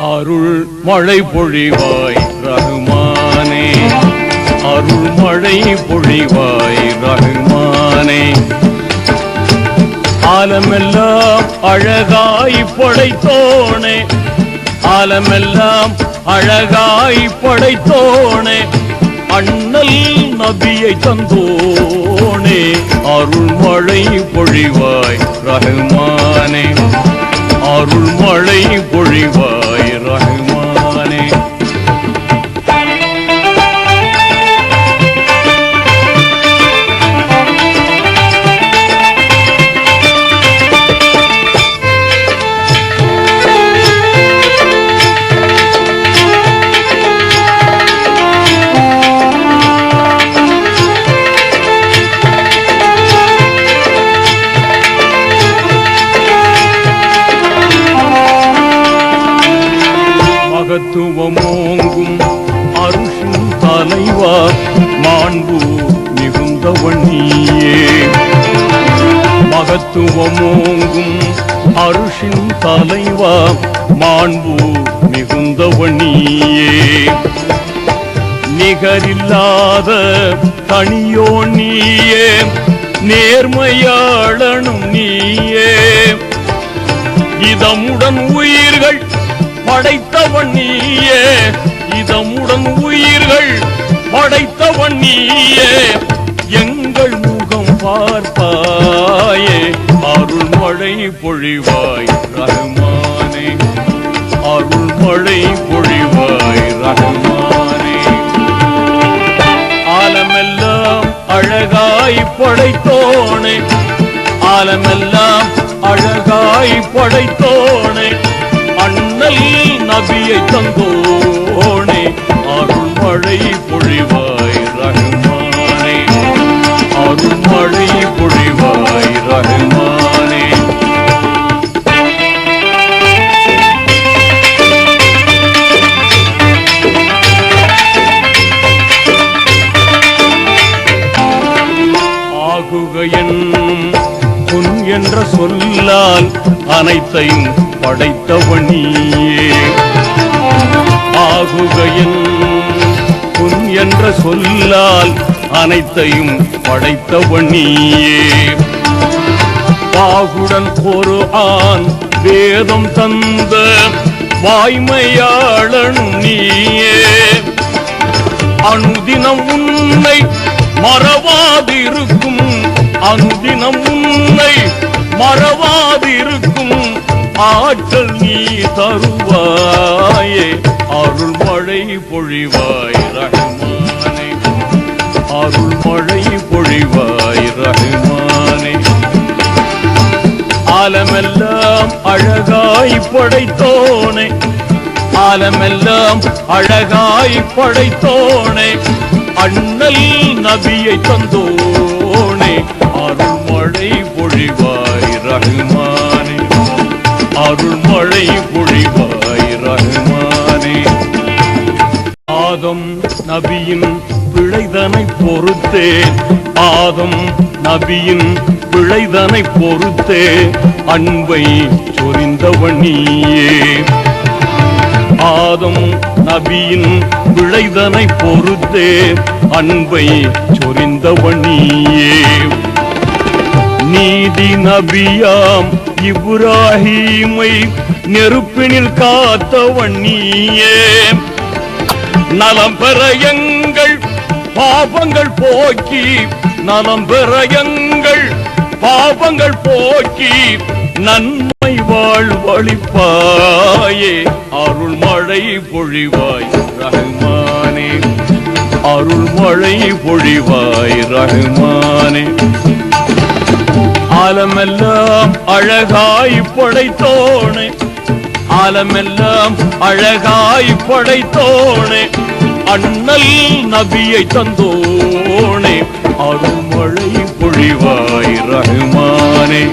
அருள் மழை பொழிவாய் ரஹ்மானே, அருள் மழை பொழிவாய் ரஹ்மானே. ஆலமெல்லாம் அழகாய் படைத்தோனே, ஆலமெல்லாம் அழகாய் படைத்தோனே, அண்ணல் நபியை தந்தோனே, அருள் மழை பொழிவாய் ரஹ்மானே, அருள் மழை பொழிவாய் ரஹ்மானே. மகத்துவமோங்கும் அருஷின் தலைவா, மாண்பு மிகுந்தவனியே. மகத்துவமோங்கும் அருஷின் தலைவா, மாண்பு மிகுந்தவனியே. நிகரில்லாத தனியோ நீயே, நேர்மையாளனும் நீயே. இதமுடன் உயிர்கள் படைத்தவன் நீயே, இதமுடன் உயிர்கள் படைத்தவன் நீயே. எங்கள் முகம் பார்ப்பாயே, அருள் மழை பொழிவாய் ரஹ்மானே, அருள் மழை பொழிவாய் ரஹ்மானே. ஆலமெல்லாம் அழகாய் படைத்தோனே, ஆலமெல்லாம் அழகாய் படைத்தோனே, அண்ணல் நபியை தந்தோனே, அருள் மழை பொழிவாய் ரஹ்மானே, அருள் மழை பொழிவாய் ரஹ்மானே. ஆகுக என்னும் பொன் என்ற சொல்லால் அனைத்தையும் படைத்தவன் நீயே. ஆகுக என்னும் பொன் என்ற சொல்லால் அனைத்தையும் படைத்தவன் நீயே. பாகுடன் ஒரு ஆண் வேதம் தந்த வாய்மையாளனும் நீயே. அனுதினம் உன்னை மறவாதிருக்கும், அனுதினம் உன்னை மறவாதிருக்கும் ஆற்றல் நீ தருவாயே, அருள் மழை பொழிவாய் ரஹ்மானே, அருள் மழை பொழிவாய் ரஹ்மானே. ஆலமெல்லாம் அழகாய் படைத்தோனே, ஆலமெல்லாம் அழகாய் படைத்தோனே, அண்ணல் நபியை தந்தோனே, அருள் மழை பொழிவாய் ரஹ்மானே, அருள் மழை பொழிவாய் ரஹ்மானே. ஆதம் நபியின் பிழைதனை பொறுத்தே, ஆதம் நபியின் பிழைதனை பொறுத்தே, அன்பை சொரிந்தவன் நீயே. ஆதம் நபியின் விளைதனை பொறுத்தே, அன்பை சொரிந்தவன் நீயே. நீதி நபியாம் இப்ராஹீமை நெருப்பினில் காத்தவன் நீயே. நலம் பெற எங்கள் பாபங்கள் போக்கி, நலம் பெற எங்கள் பாபங்கள் போக்கி, நன்மை வாழ்வழிப்பாயே, அருள் மழை பொழிவாய் ரஹ்மானே, அருள் மழை பொழிவாய் ரஹ்மானே. ஆலமெல்லாம் அழகாய் படைத்தோனே, ஆலமெல்லாம் அழகாய் படைத்தோனே, அண்ணல் நபியை தந்தோனே, அருள் மழை பொழிவாய் ரஹ்மானே,